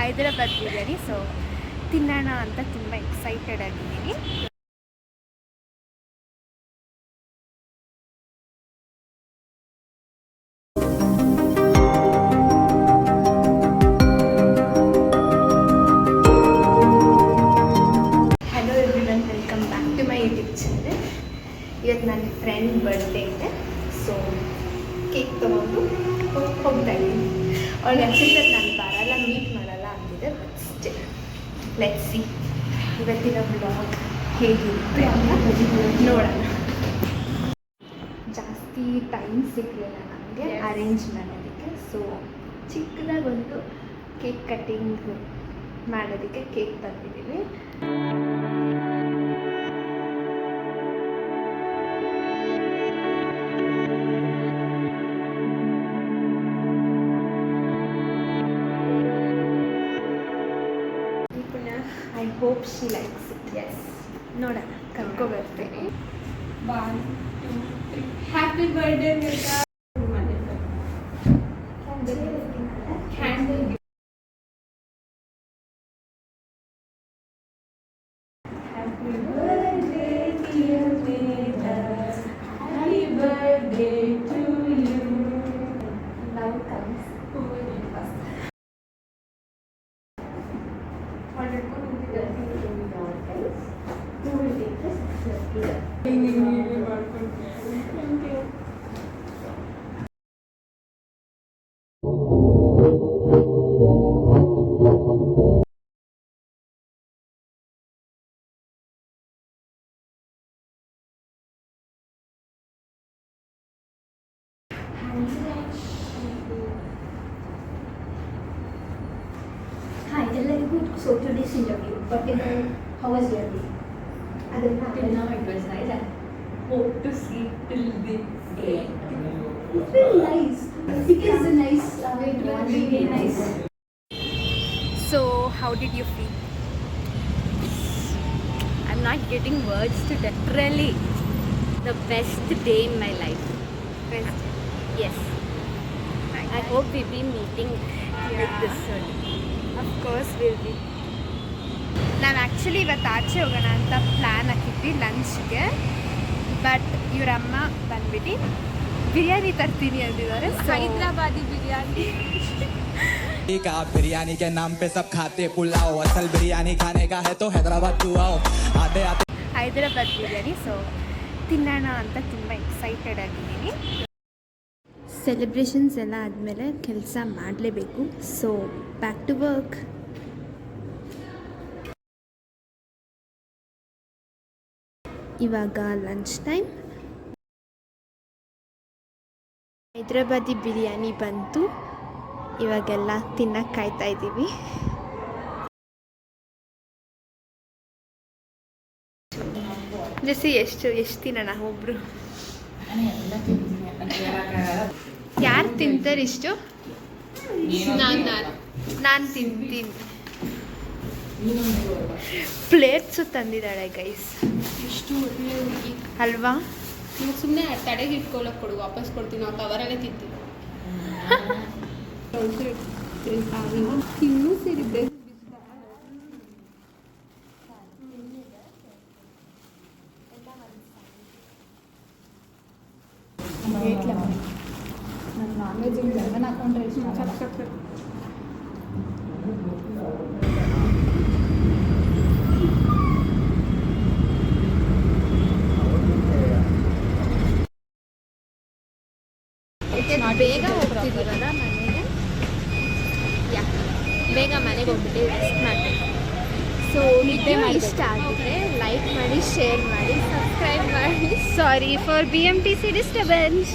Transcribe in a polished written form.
Hyderabad biryani. So ತಿನ್ನೋಣ ಅಂತ ತುಂಬ ಎಕ್ಸೈಟೆಡ್ ಆಗಿದ್ದೀನಿ. Hello everyone, welcome back to my YouTube channel. ಇವತ್ತು ನನ್ನ ಫ್ರೆಂಡ್ ಬರ್ಡೇ ಇದೆ. ಸೊ ಕೇಕ್ ತೊಗೊಂಡು ಹೋಗ್ತಾ ಇದ್ದೀನಿ. ಅವ್ಳು ಆ್ಯಕ್ಚುಲಿ ನಾನು ಬರಲ್ಲ, ಮೀಟ್ ಮಾಡಲ್ಲ ಅಂತಿದೆ. ಬಟ್ ಸ್ಟಿಲ್ ಲೆಟ್ಸ್ ಸಿ ಇವತ್ತಿನ ಬ್ಲಾಗ್ ಹೇಗಿರುತ್ತೆ ಅಂತ ನೋಡೋಣ. ಜಾಸ್ತಿ ಟೈಮ್ ಸಿಗಲಿಲ್ಲ ನಮಗೆ ಅರೇಂಜ್ ಮಾಡೋದಕ್ಕೆ. ಸೊ ಚಿಕ್ಕದಾಗೊಂದು ಕೇಕ್ ಕಟ್ಟಿಂಗ್ ಮಾಡೋದಕ್ಕೆ ಕೇಕ್ ತಂದಿದ್ದೀವಿ. I hope she likes it. Yes, ನೋಡೋಣ, ಕರ್ಕೊ ಬರ್ತೇನೆ. 1 2 3 happy birthday Megha. Candle happy birthday dear Megha, happy birthday to you. Love comes. Hi, good. So today's interview, but how was your day? Till now it was nice. I hope to see till the end. It's very nice. It is a nice. It was really nice. So how did you feel? I'm not getting words to literally the best day in my life. Best. Yes. I hope we'll be meeting like this soon. Of course we'll be. ನಾನು actually ಇವತ್ತು ಆಚೆ ಹೋಗೋಣ ಅಂತ plan ಹಾಕಿದ್ವಿ ಲಂಚ್ಗೆ. But ಇವರಮ್ಮ ಬಂದ್ಬಿಟ್ಟು ಬಿರಿಯಾನಿ ತರ್ತೀನಿ ಅಂದಿದ್ದಾರೆ. ಹೈದ್ರಾಬಾದಿ ಬಿರಿಯಾನಿ. का बिरयानी के नाम पे सब खाते पुलाव, असल बिरयानी खाने का है तो हैदराबाद तू आओ. आते आते ಹೈದರಾಬಾದ್ ಬಿರಿಯಾನಿ. ಸೊ ತಿನ್ನೋಣ ಅಂತ ತುಂಬ ಎಕ್ಸೈಟೆಡ್ ಆಗಿದ್ದೀನಿ. ಸೆಲೆಬ್ರೇಷನ್ಸ್ ಎಲ್ಲ ಆದಮೇಲೆ ಕೆಲಸ ಮಾಡಲೇಬೇಕು. So back to work. ಇವಾಗ ಲಂಚ್ ಟೈಮ್. ಹೈದ್ರಾಬಾದಿ ಬಿರಿಯಾನಿ ಬಂತು. ಇವಾಗೆಲ್ಲ ತಿನ್ನಕ್ಕೆ ಕಾಯ್ತಾ ಇದ್ದೀವಿ. ಜೆಸಿ ಎಷ್ಟು ತಿನ್ನೋಣ ಒಬ್ರು? ಯಾರು ತಿಂತಾರೆ ಇಷ್ಟು? ನಾನು ತಿಂತೀನಿ. ಪ್ಲೇಟ್ಸು ತಂದಿದ್ದಾಳೆ ಗೈಸ್. ಎಷ್ಟು ಒಳ್ಳೆ ಹುಡುಗಿ ಅಲ್ವಾ? ನೀವು ಸುಮ್ಮನೆ ತಡೆಗೆ ಇಟ್ಕೊಳ್ಳೋಕೆ ಕೊಡು, ವಾಪಸ್ ಕೊಡ್ತೀನಿ. ನಾವು ಕವರಲ್ಲೇ ತಿಂತೀವಿ. ಇನ್ನೂ ಸೇರಿದ್ದೆ. ನಾನು ನಾನ್ ವೆಜ್ ಜಗನ್ ಹಾಕೊಂಡ್ರೆ ಇಷ್ಟ. ಬೇಗ ಹೋಗ್ತಿದ್ದೀವಲ್ಲ ಮನೆಗೆ. ಬೇಗ ಮನೆಗೆ ಹೋಗ್ಬಿಟ್ಟು ರೆಸ್ಟ್ ಮಾಡಬೇಕು. ಸೊ ವಿಡಿಯೋ ಇಷ್ಟ ಆಗಿದ್ರೆ ಲೈಕ್ ಮಾಡಿ, ಶೇರ್ ಮಾಡಿ, ಸಬ್ಸ್ಕ್ರೈಬ್ ಮಾಡಿ. Sorry for BMTC disturbance.